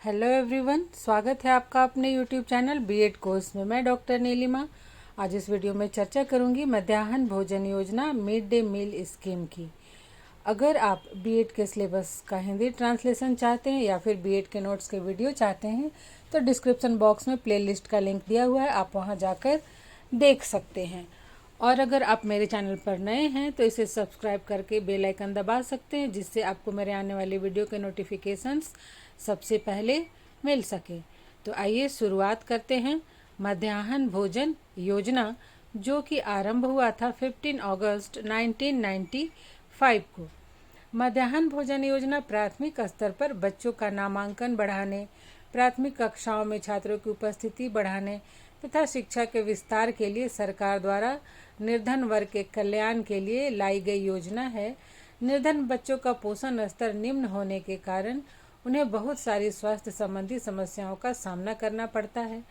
Hello everyone, स्वागत है आपका अपने यूट्यूब चैनल बीएड कोर्स में। मैं डॉक्टर नीलिमा आज इस वीडियो में चर्चा करूंगी मध्याह्न भोजन योजना मिड डे मील स्कीम की। अगर आप बीएड के सिलेबस का हिंदी ट्रांसलेशन चाहते हैं या फिर बीएड के नोट्स के वीडियो चाहते हैं तो डिस्क्रिप्शन बॉक्स में प्लेलिस्ट का लिंक दिया हुआ है, आप वहां जाकर देख सकते हैं। और अगर आप मेरे चैनल पर नए हैं तो इसे सब्सक्राइब करके बेल आइकन दबा सकते हैं, जिससे आपको मेरे आने वाले वीडियो के नोटिफिकेशंस सबसे पहले मिल सके। तो आइए शुरुआत करते हैं। मध्याह्न भोजन योजना जो कि आरंभ हुआ था 15 अगस्त 1995 को। मध्याह्न भोजन योजना प्राथमिक स्तर पर बच्चों का नामांकन बढ़ाने, प्राथमिक कक्षाओं में छात्रों की उपस्थिति बढ़ाने तथा शिक्षा के विस्तार के लिए सरकार द्वारा निर्धन वर्ग के कल्याण के लिए लाई गई योजना है। निर्धन बच्चों का पोषण स्तर निम्न होने के कारण उन्हें बहुत सारी स्वास्थ्य संबंधी समस्याओं का सामना करना पड़ता है।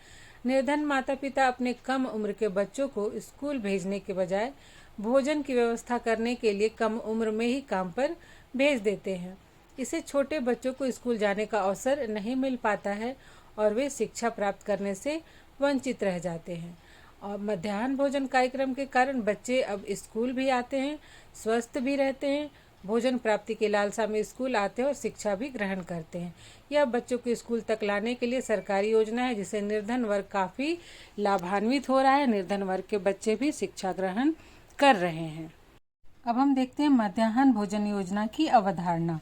निर्धन माता पिता अपने कम उम्र के बच्चों को स्कूल भेजने के बजाय भोजन की व्यवस्था करने के लिए कम उम्र में ही काम पर भेज देते हैं। इससे छोटे बच्चों को स्कूल जाने का अवसर नहीं मिल पाता है और वे शिक्षा प्राप्त करने से वंचित रह जाते हैं। और मध्याह्न भोजन कार्यक्रम के कारण बच्चे अब स्कूल भी आते हैं, स्वस्थ भी रहते हैं, भोजन प्राप्ति की लालसा में स्कूल आते हैं और शिक्षा भी ग्रहण करते हैं। यह बच्चों को स्कूल तक लाने के लिए सरकारी योजना है, जिससे निर्धन वर्ग काफ़ी लाभान्वित हो रहा है। निर्धन वर्ग के बच्चे भी शिक्षा ग्रहण कर रहे हैं। अब हम देखते हैं मध्याह्न भोजन योजना की अवधारणा।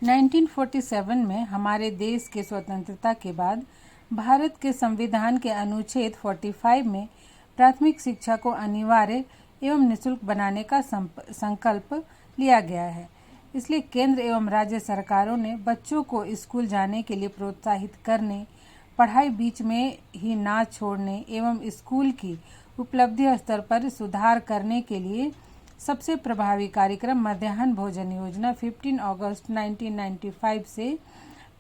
1947 में हमारे देश के स्वतंत्रता के बाद भारत के संविधान के अनुच्छेद 45 में प्राथमिक शिक्षा को अनिवार्य एवं निःशुल्क बनाने का संकल्प लिया गया है। इसलिए केंद्र एवं राज्य सरकारों ने बच्चों को स्कूल जाने के लिए प्रोत्साहित करने, पढ़ाई बीच में ही ना छोड़ने एवं स्कूल की उपलब्धि स्तर पर सुधार करने के लिए सबसे प्रभावी कार्यक्रम मध्याह्न भोजन योजना 15 अगस्त 1995 से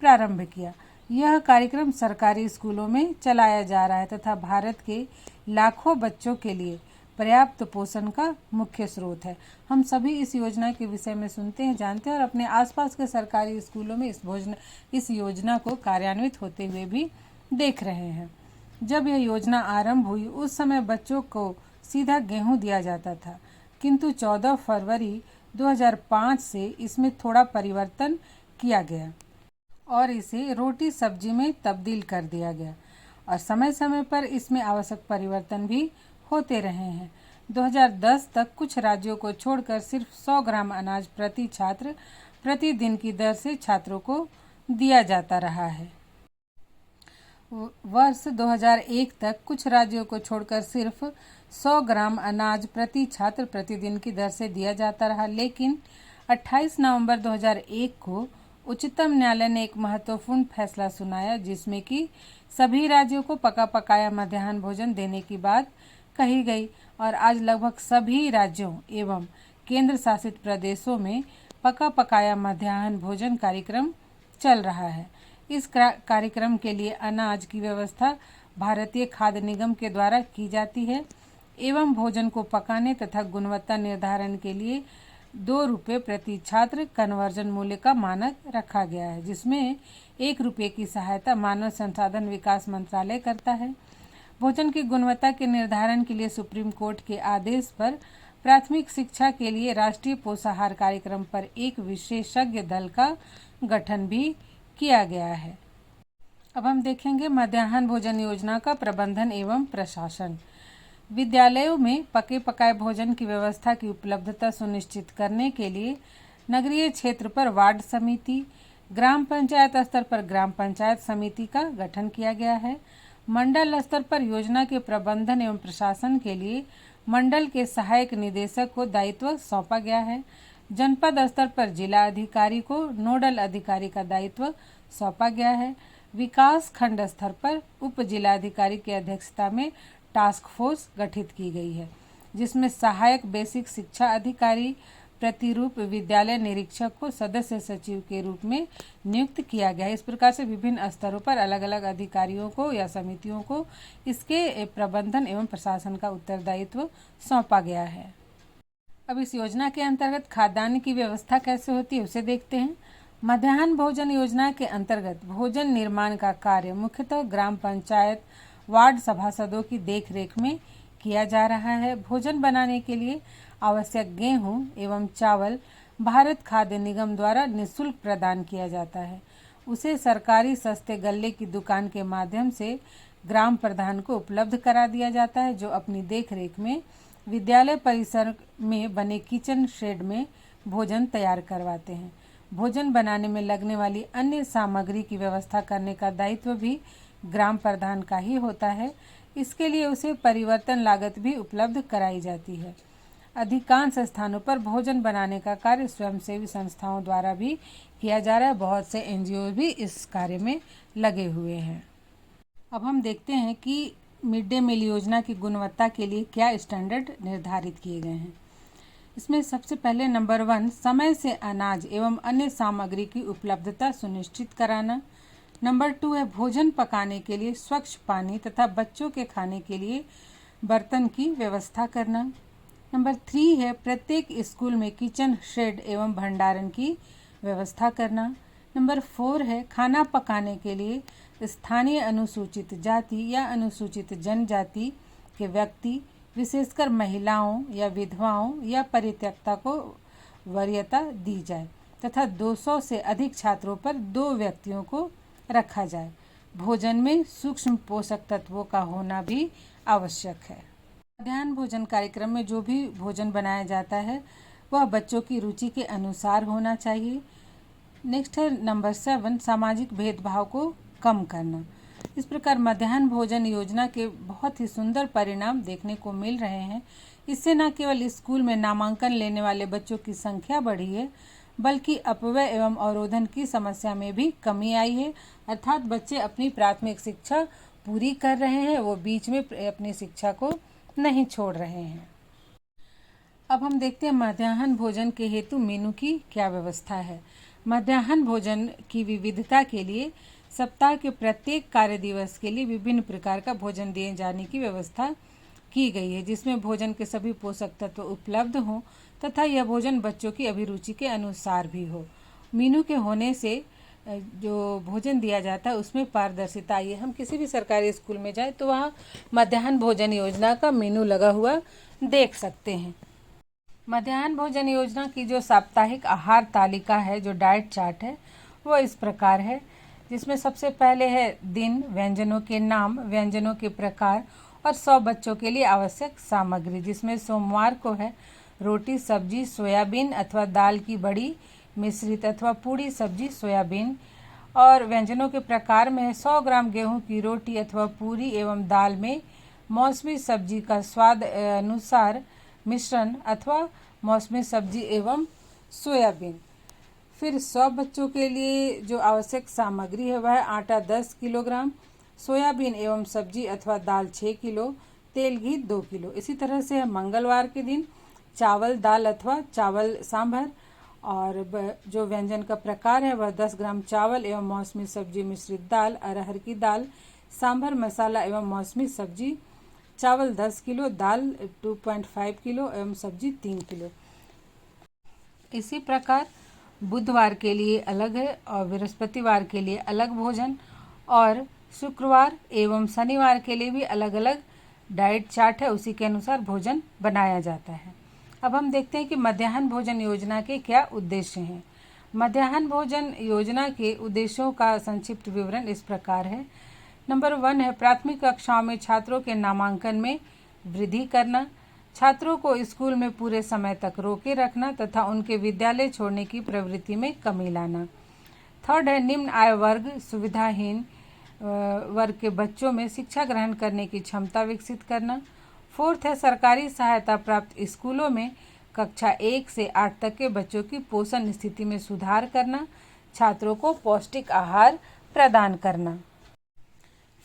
प्रारंभ किया। यह कार्यक्रम सरकारी स्कूलों में चलाया जा रहा है तथा भारत के लाखों बच्चों के लिए पर्याप्त पोषण का मुख्य स्रोत है। हम सभी इस योजना के विषय में सुनते हैं, जानते हैं और अपने आसपास के सरकारी स्कूलों में इस योजना को कार्यान्वित होते हुए भी देख रहे हैं। जब यह योजना आरंभ हुई उस समय बच्चों को सीधा गेहूं दिया जाता था, किंतु 14 फरवरी 2005 से इसमें थोड़ा परिवर्तन किया गया और इसे रोटी सब्जी में तब्दील कर दिया गया और समय समय पर इसमें आवश्यक परिवर्तन भी होते रहे हैं। 2010 तक कुछ राज्यों को छोड़कर सिर्फ 100 ग्राम अनाज प्रति छात्र प्रतिदिन की दर से छात्रों को दिया जाता रहा है। वर्ष 2001 तक कुछ राज्यों को छोड़कर सिर्फ 100 ग्राम अनाज प्रति छात्र प्रतिदिन की दर से दिया जाता रहा, लेकिन 28 नवंबर 2001 को उच्चतम न्यायालय ने एक महत्वपूर्ण फैसला सुनाया, जिसमें कि सभी राज्यों को पका पकाया मध्याह्न भोजन देने की बात कही गई और आज लगभग सभी राज्यों एवं केंद्र शासित प्रदेशों में पका पकाया मध्याह्न भोजन कार्यक्रम चल रहा है। इस कार्यक्रम के लिए अनाज की व्यवस्था भारतीय खाद्य निगम के द्वारा की जाती है एवं भोजन को पकाने तथा गुणवत्ता निर्धारण के लिए 2 रुपये प्रति छात्र कन्वर्जन मूल्य का मानक रखा गया है, जिसमें 1 रुपये की सहायता मानव संसाधन विकास मंत्रालय करता है। भोजन की गुणवत्ता के निर्धारण के लिए सुप्रीम कोर्ट के आदेश पर प्राथमिक शिक्षा के लिए राष्ट्रीय पोषाहार कार्यक्रम पर एक विशेषज्ञ दल का गठन भी किया गया है। अब हम देखेंगे मध्याह्न भोजन योजना का प्रबंधन एवं प्रशासन। विद्यालयों में पके पकाए भोजन की व्यवस्था की उपलब्धता सुनिश्चित करने के लिए नगरीय क्षेत्र पर वार्ड समिति, ग्राम पंचायत स्तर पर ग्राम पंचायत समिति का गठन किया गया है। मंडल स्तर पर योजना के प्रबंधन एवं प्रशासन के लिए मंडल के सहायक निदेशक को दायित्व सौंपा गया है। जनपद स्तर पर जिला अधिकारी को नोडल अधिकारी का दायित्व सौंपा गया है। विकास खंड स्तर पर उप जिलाधिकारी की अध्यक्षता में टास्क फोर्स गठित की गई है, जिसमें सहायक बेसिक शिक्षा अधिकारी, प्रतिरूप विद्यालय निरीक्षक को सदस्य सचिव के रूप में नियुक्त किया गया है। इस प्रकार से विभिन्न स्तरों पर अलग अलग अधिकारियों को या समितियों को इसके प्रबंधन एवं प्रशासन का उत्तरदायित्व सौंपा गया है। अब इस योजना के अंतर्गत खाद्यान्न की व्यवस्था कैसे होती है उसे देखते हैं। मध्याह्न भोजन योजना के अंतर्गत भोजन निर्माण का कार्य मुख्यतः ग्राम पंचायत वार्ड सभासदों की देखरेख में किया जा रहा है। भोजन बनाने के लिए आवश्यक गेहूं एवं चावल भारत खाद्य निगम द्वारा निःशुल्क प्रदान किया जाता है। उसे सरकारी सस्ते गल्ले की दुकान के माध्यम से ग्राम प्रधान को उपलब्ध करा दिया जाता है, जो अपनी देखरेख में विद्यालय परिसर में बने किचन शेड में भोजन तैयार करवाते हैं। भोजन बनाने में लगने वाली अन्य सामग्री की व्यवस्था करने का दायित्व भी ग्राम प्रधान का ही होता है। इसके लिए उसे परिवर्तन लागत भी उपलब्ध कराई जाती है। अधिकांश स्थानों पर भोजन बनाने का कार्य स्वयंसेवी संस्थाओं द्वारा भी किया जा रहा है। बहुत से एनजीओ भी इस कार्य में लगे हुए हैं। अब हम देखते हैं कि मिड डे मील योजना की गुणवत्ता के लिए क्या स्टैंडर्ड निर्धारित किए गए हैं। इसमें सबसे पहले नंबर 1, समय से अनाज एवं अन्य सामग्री की उपलब्धता सुनिश्चित कराना। नंबर 2 है भोजन पकाने के लिए स्वच्छ पानी तथा बच्चों के खाने के लिए बर्तन की व्यवस्था करना। नंबर 3 है प्रत्येक स्कूल में किचन शेड एवं भंडारण की व्यवस्था करना। नंबर 4 है खाना पकाने के लिए स्थानीय अनुसूचित जाति या अनुसूचित जनजाति के व्यक्ति, विशेषकर महिलाओं या विधवाओं या परित्यक्ता को वरीयता दी जाए तथा 200 से अधिक छात्रों पर 2 व्यक्तियों को रखा जाए। भोजन में सूक्ष्म पोषक तत्वों का होना भी आवश्यक है। मध्याह्न भोजन कार्यक्रम में जो भी भोजन बनाया जाता है वह बच्चों की रुचि के अनुसार होना चाहिए। नेक्स्ट है नंबर 7, सामाजिक भेदभाव को कम करना। इस प्रकार मध्याह्न भोजन योजना के बहुत ही सुंदर परिणाम देखने को मिल रहे हैं। इससे न केवल स्कूल में नामांकन लेने वाले बच्चों की संख्या बढ़ी है, बल्कि अपव्यय एवं अवरोधन की समस्या में भी कमी आई है। अर्थात बच्चे अपनी प्राथमिक शिक्षा पूरी कर रहे हैं, वो बीच में अपनी शिक्षा को नहीं छोड़ रहे हैं। अब हम देखते हैं मध्याह्न भोजन के हेतु मेनू की क्या व्यवस्था है। मध्याह्न भोजन की विविधता के लिए सप्ताह के प्रत्येक कार्य दिवस के लिए विभिन्न प्रकार का भोजन दिए जाने की व्यवस्था की गई है, जिसमें भोजन के सभी पोषक तत्व उपलब्ध हों तथा यह भोजन बच्चों की अभिरुचि के अनुसार भी हो। मीनू के होने से जो भोजन दिया जाता है उसमें पारदर्शिता आई है। हम किसी भी सरकारी स्कूल में जाए तो वहाँ मध्याह्न भोजन योजना का मीनू लगा हुआ देख सकते हैं। मध्याह्न भोजन योजना की जो साप्ताहिक आहार तालिका है, जो डाइट चार्ट है, वो इस प्रकार है, जिसमें सबसे पहले है दिन, व्यंजनों के नाम, व्यंजनों के प्रकार और 100 बच्चों के लिए आवश्यक सामग्री, जिसमें सोमवार को है रोटी सब्जी सोयाबीन अथवा दाल की बड़ी, मिश्रित अथवा पूड़ी सब्जी सोयाबीन। और व्यंजनों के प्रकार में 100 ग्राम गेहूं की रोटी अथवा पूरी एवं दाल में मौसमी सब्जी का स्वाद अनुसार मिश्रण अथवा मौसमी सब्जी एवं सोयाबीन। फिर 100 बच्चों के लिए जो आवश्यक सामग्री है वह आटा 10 किलोग्राम, सोयाबीन एवं सब्जी अथवा दाल 6 किलो, तेल घी 2 किलो। इसी तरह से मंगलवार के दिन चावल दाल अथवा चावल सांभर, और जो व्यंजन का प्रकार है वह 10 ग्राम चावल एवं मौसमी सब्जी मिश्रित दाल, अरहर की दाल, सांभर मसाला एवं मौसमी सब्जी, चावल 10 किलो, दाल 2.5 किलो एवं सब्जी 3 किलो। इसी प्रकार बुधवार के लिए अलग है और बृहस्पतिवार के लिए अलग भोजन, और शुक्रवार एवं शनिवार के लिए भी अलग अलग डाइट चार्ट है, उसी के अनुसार भोजन बनाया जाता है। अब हम देखते हैं कि मध्याह्न भोजन योजना के क्या उद्देश्य हैं। मध्याह्न भोजन योजना के उद्देश्यों का संक्षिप्त विवरण इस प्रकार है। नंबर 1 है प्राथमिक कक्षाओं में छात्रों के नामांकन में वृद्धि करना, छात्रों को स्कूल में पूरे समय तक रोके रखना तथा उनके विद्यालय छोड़ने की प्रवृत्ति में कमी लाना। 3rd है निम्न आय वर्ग सुविधाहीन वर्ग के बच्चों में शिक्षा ग्रहण करने की क्षमता विकसित करना। 4th है सरकारी सहायता प्राप्त स्कूलों में कक्षा 1 से 8 तक के बच्चों की पोषण स्थिति में सुधार करना, छात्रों को पौष्टिक आहार प्रदान करना।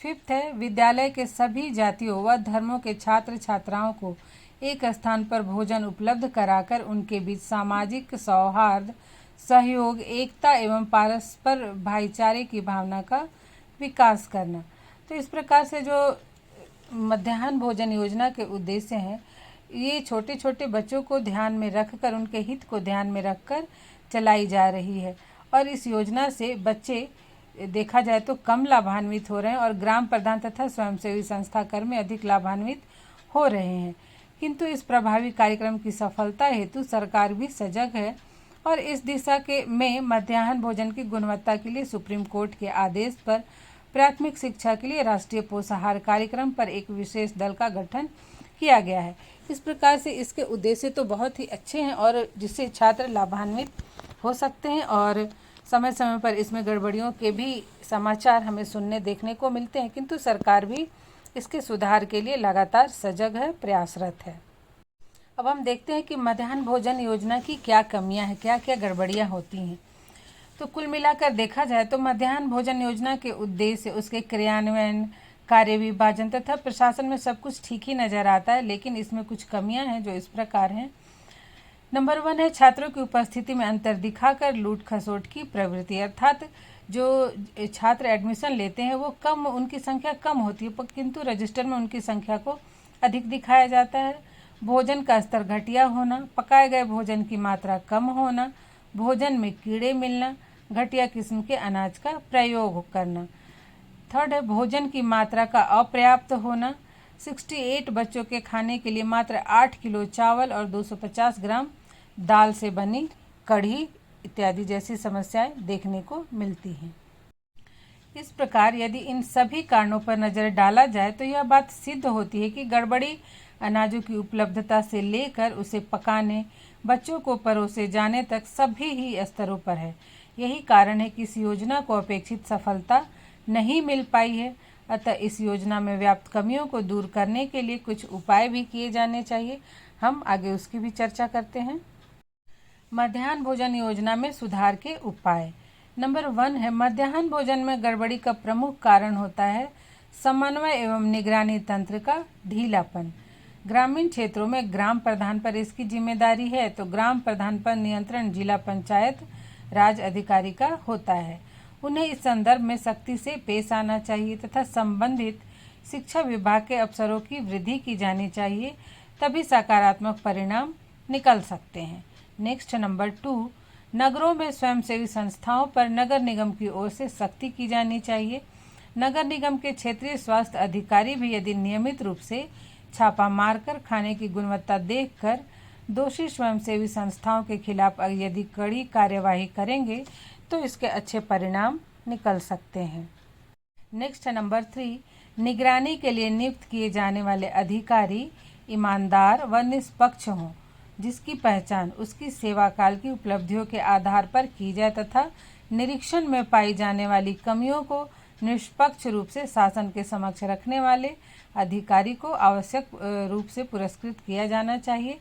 5th है विद्यालय के सभी जातियों व धर्मों के छात्र छात्राओं को एक स्थान पर भोजन उपलब्ध कराकर उनके बीच सामाजिक सौहार्द, सहयोग, एकता एवं परस्पर भाईचारे की भावना का विकास करना। तो इस प्रकार से जो मध्याह्न भोजन योजना के उद्देश्य हैं, ये छोटे छोटे बच्चों को ध्यान में रखकर, उनके हित को ध्यान में रखकर चलाई जा रही है। और इस योजना से बच्चे देखा जाए तो कम लाभान्वित हो रहे हैं और ग्राम प्रधान तथा स्वयंसेवी संस्था कर्मी अधिक लाभान्वित हो रहे हैं। किंतु इस प्रभावी कार्यक्रम की सफलता हेतु सरकार भी सजग है और इस दिशा में मध्याह्न भोजन की गुणवत्ता के लिए सुप्रीम कोर्ट के आदेश पर प्राथमिक शिक्षा के लिए राष्ट्रीय पोषाहार कार्यक्रम पर एक विशेष दल का गठन किया गया है। इस प्रकार से इसके उद्देश्य तो बहुत ही अच्छे हैं और जिससे छात्र लाभान्वित हो सकते हैं और समय समय पर इसमें गड़बड़ियों के भी समाचार हमें सुनने देखने को मिलते हैं, किंतु सरकार भी इसके सुधार के लिए लगातार सजग है, प्रयासरत है। अब हम देखते हैं कि मध्याह्न भोजन योजना की क्या कमियां हैं, क्या क्या गड़बड़ियां होती हैं। तो कुल मिलाकर देखा जाए तो मध्याह्न भोजन योजना के उद्देश्य, उसके क्रियान्वयन, कार्य विभाजन तथा प्रशासन में सब कुछ ठीक ही नजर आता है, लेकिन इसमें कुछ कमियां हैं जो इस प्रकार हैं। नंबर 1 है छात्रों की उपस्थिति में अंतर दिखाकर लूट खसोट की प्रवृत्ति, अर्थात जो छात्र एडमिशन लेते हैं वो कम, उनकी संख्या कम होती है किंतु रजिस्टर में उनकी संख्या को अधिक दिखाया जाता है। भोजन का स्तर घटिया होना, पकाए गए भोजन की मात्रा कम होना, भोजन में कीड़े मिलना, घटिया किस्म के अनाज का प्रयोग करना। थर्ड है भोजन की मात्रा का अपर्याप्त होना, 68 बच्चों के खाने के लिए मात्र 8 किलो चावल और 250 ग्राम दाल से बनी कढ़ी इत्यादि जैसी समस्याएं देखने को मिलती हैं। इस प्रकार यदि इन सभी कारणों पर नजर डाला जाए तो यह बात सिद्ध होती है कि गड़बड़ी अनाजों की उपलब्धता से लेकर उसे पकाने, बच्चों को परोसे जाने तक सभी ही स्तरों पर है। यही कारण है कि इस योजना को अपेक्षित सफलता नहीं मिल पाई है। अतः इस योजना में व्याप्त कमियों को दूर करने के लिए कुछ उपाय भी किए जाने चाहिए। हम आगे उसकी भी चर्चा करते हैं। मध्याह्न भोजन योजना में सुधार के उपाय। नंबर 1 है मध्याह्न भोजन में गड़बड़ी का प्रमुख कारण होता है समन्वय एवं निगरानी तंत्र का ढीलापन। ग्रामीण क्षेत्रों में ग्राम प्रधान पर इसकी जिम्मेदारी है, तो ग्राम प्रधान पर नियंत्रण जिला पंचायत राज अधिकारी का होता है। उन्हें इस संदर्भ में सख्ती से पेश आना चाहिए तथा संबंधित शिक्षा विभाग के अफसरों की वृद्धि की जानी चाहिए, तभी सकारात्मक परिणाम निकल सकते हैं। नेक्स्ट नंबर 2, नगरों में स्वयंसेवी संस्थाओं पर नगर निगम की ओर से सख्ती की जानी चाहिए। नगर निगम के क्षेत्रीय स्वास्थ्य अधिकारी भी यदि नियमित रूप से छापा मारकर खाने की गुणवत्ता देखकर दोषी स्वयंसेवी संस्थाओं के खिलाफ यदि कड़ी कार्यवाही करेंगे तो इसके अच्छे परिणाम निकल सकते हैं। नेक्स्ट नंबर 3, निगरानी के लिए नियुक्त किए जाने वाले अधिकारी ईमानदार व निष्पक्ष हों, जिसकी पहचान उसकी सेवा काल की उपलब्धियों के आधार पर की जाए तथा निरीक्षण में पाई जाने वाली कमियों को निष्पक्ष रूप से शासन के समक्ष रखने वाले अधिकारी को आवश्यक रूप से पुरस्कृत किया जाना चाहिए,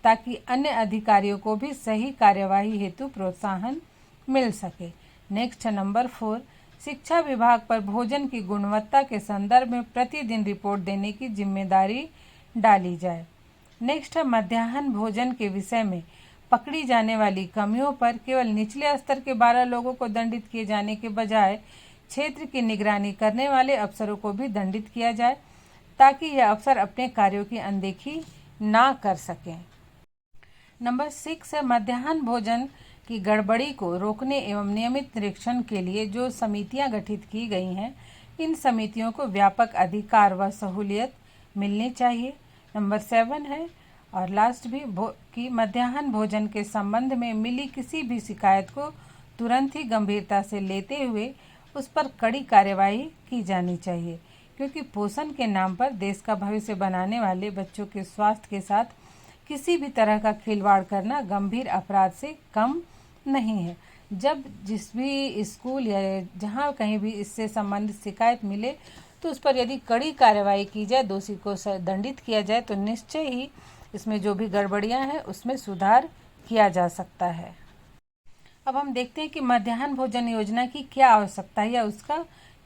ताकि अन्य अधिकारियों को भी सही कार्यवाही हेतु प्रोत्साहन मिल सके। नेक्स्ट नंबर 4, शिक्षा विभाग पर भोजन की गुणवत्ता के संदर्भ में प्रतिदिन रिपोर्ट देने की जिम्मेदारी डाली जाए। नेक्स्ट है मध्याह्न भोजन के विषय में पकड़ी जाने वाली कमियों पर केवल निचले स्तर के 12 लोगों को दंडित किए जाने के बजाय क्षेत्र की निगरानी करने वाले अफसरों को भी दंडित किया जाए, ताकि यह अफसर अपने कार्यों की अनदेखी ना कर सकें। नंबर 6 है मध्याह्न भोजन की गड़बड़ी को रोकने एवं नियमित निरीक्षण के लिए जो समितियां गठित की गई हैं, इन समितियों को व्यापक अधिकार व सहूलियत मिलनी चाहिए। नंबर 7 है और लास्ट भी कि मध्याह्न भोजन के संबंध में मिली किसी भी शिकायत को तुरंत ही गंभीरता से लेते हुए उस पर कड़ी कार्यवाही की जानी चाहिए, क्योंकि पोषण के नाम पर देश का भविष्य बनाने वाले बच्चों के स्वास्थ्य के साथ किसी भी तरह का खिलवाड़ करना गंभीर अपराध से कम नहीं है। जब जिस भी स्कूल या जहाँ कहीं भी इससे संबंधित शिकायत मिले तो उस पर यदि कड़ी कार्रवाई की जाए, दोषी को दंडित किया जाए, तो निश्चय ही इसमें जो भी गड़बड़ियां हैं उसमें सुधार किया जा सकता है। अब हम देखते हैं कि मध्याह्न भोजन योजना की क्या आवश्यकता है या उसका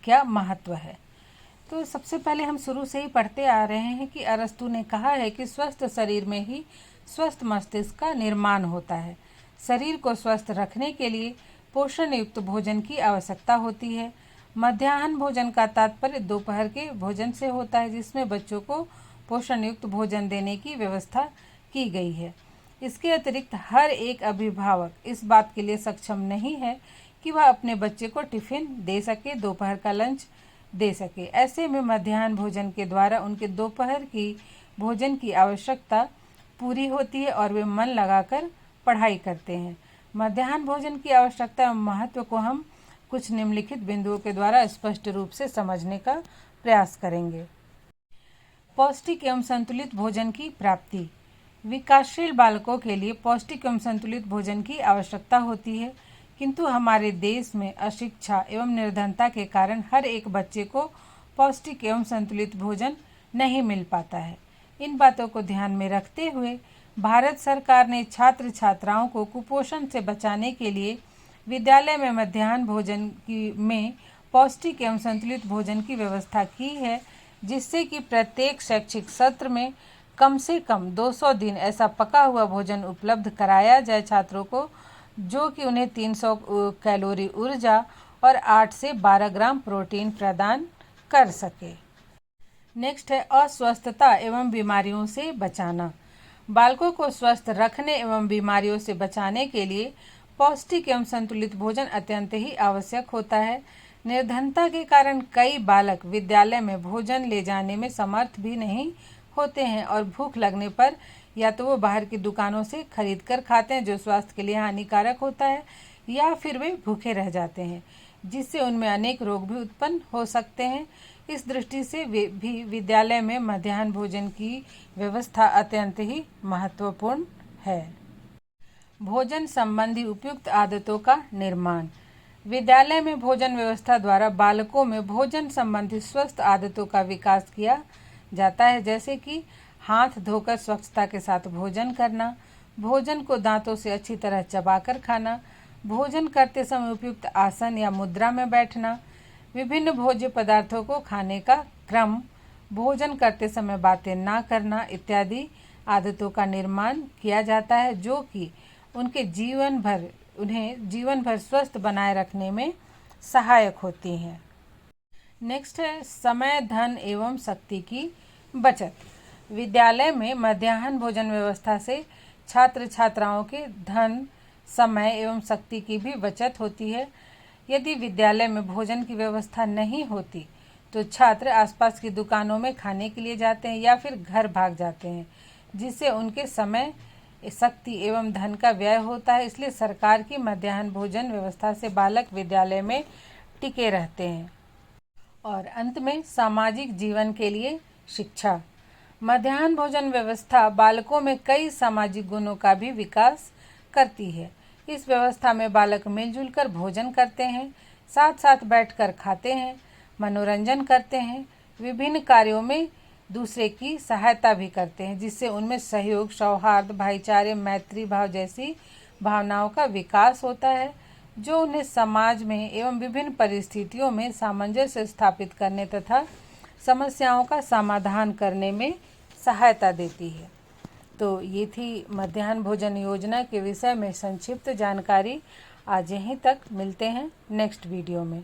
क्या महत्व है। तो सबसे पहले हम शुरू से ही पढ़ते आ रहे हैं कि अरस्तु ने कहा है कि स्वस्थ शरीर में ही स्वस्थ मस्तिष्क का निर्माण होता है। शरीर को स्वस्थ रखने के लिए पोषण युक्त भोजन की आवश्यकता होती है। मध्याह्न भोजन का तात्पर्य दोपहर के भोजन से होता है, जिसमें बच्चों को पोषण युक्त भोजन देने की व्यवस्था की गई है। इसके अतिरिक्त हर एक अभिभावक इस बात के लिए सक्षम नहीं है कि वह अपने बच्चे को टिफ़िन दे सके, दोपहर का लंच दे सके। ऐसे में मध्याह्न भोजन के द्वारा उनके दोपहर की भोजन की आवश्यकता पूरी होती है और वे मन लगाकर पढ़ाई करते हैं। मध्याह्न भोजन की आवश्यकता एवं महत्व को हम कुछ निम्नलिखित बिंदुओं के द्वारा स्पष्ट रूप से समझने का प्रयास करेंगे। पौष्टिक एवं संतुलित भोजन की प्राप्ति। विकासशील बालकों के लिए पौष्टिक एवं संतुलित भोजन की आवश्यकता होती है, किंतु हमारे देश में अशिक्षा एवं निर्धनता के कारण हर एक बच्चे को पौष्टिक एवं संतुलित भोजन नहीं मिल पाता है। इन बातों को ध्यान में रखते हुए भारत सरकार ने छात्र छात्राओं को कुपोषण से बचाने के लिए विद्यालय में मध्याह्न भोजन में पौष्टिक एवं संतुलित भोजन की व्यवस्था की है, जिससे कि प्रत्येक शैक्षिक सत्र में कम से कम 200 दिन ऐसा पका हुआ भोजन उपलब्ध कराया जाए छात्रों को, जो कि उन्हें 300 कैलोरी ऊर्जा और 8 से 12 ग्राम प्रोटीन प्रदान कर सके। नेक्स्ट है अस्वस्थता एवं बीमारियों से बचाना। बालकों को स्वस्थ रखने एवं बीमारियों से बचाने के लिए पौष्टिक एवं संतुलित भोजन अत्यंत ही आवश्यक होता है। निर्धनता के कारण कई बालक विद्यालय में भोजन ले जाने में समर्थ भी नहीं होते हैं और भूख लगने पर या तो वो बाहर की दुकानों से खरीद कर खाते हैं, जो स्वास्थ्य के लिए हानिकारक होता है, या फिर वे भूखे रह जाते हैं, जिससे उनमें अनेक रोग भी उत्पन्न हो सकते हैं। इस दृष्टि से वे भी विद्यालय में मध्याह्न भोजन की व्यवस्था अत्यंत ही महत्वपूर्ण है। भोजन संबंधी उपयुक्त आदतों का निर्माण। विद्यालय में भोजन व्यवस्था द्वारा बालकों में भोजन संबंधी स्वस्थ आदतों का विकास किया जाता है, जैसे कि हाथ धोकर स्वच्छता के साथ भोजन करना, भोजन को दांतों से अच्छी तरह चबाकर खाना, भोजन करते समय उपयुक्त आसन या मुद्रा में बैठना, विभिन्न भोज्य पदार्थों को खाने का क्रम, भोजन करते समय बातें ना करना इत्यादि आदतों का निर्माण किया जाता है, जो कि उन्हें जीवन भर स्वस्थ बनाए रखने में सहायक होती हैं। नेक्स्ट है समय, धन एवं शक्ति की बचत। विद्यालय में मध्याह्न भोजन व्यवस्था से छात्र छात्राओं के धन, समय एवं शक्ति की भी बचत होती है। यदि विद्यालय में भोजन की व्यवस्था नहीं होती तो छात्र आसपास की दुकानों में खाने के लिए जाते हैं या फिर घर भाग जाते हैं, जिससे उनके समय, शक्ति एवं धन का व्यय होता है। इसलिए सरकार की मध्याह्न भोजन व्यवस्था से बालक विद्यालय में टिके रहते हैं। और अंत में सामाजिक जीवन के लिए शिक्षा। मध्याह्न भोजन व्यवस्था बालकों में कई सामाजिक गुणों का भी विकास करती है। इस व्यवस्था में बालक मिलजुल कर भोजन करते हैं, साथ साथ बैठकर खाते हैं, मनोरंजन करते हैं, विभिन्न कार्यों में दूसरे की सहायता भी करते हैं, जिससे उनमें सहयोग, सौहार्द, भाईचारे, मैत्री भाव जैसी भावनाओं का विकास होता है, जो उन्हें समाज में एवं विभिन्न परिस्थितियों में सामंजस्य स्थापित करने तथा समस्याओं का समाधान करने में सहायता देती है। तो ये थी मध्याह्न भोजन योजना के विषय में संक्षिप्त जानकारी। आज यहीं तक, मिलते हैं नेक्स्ट वीडियो में।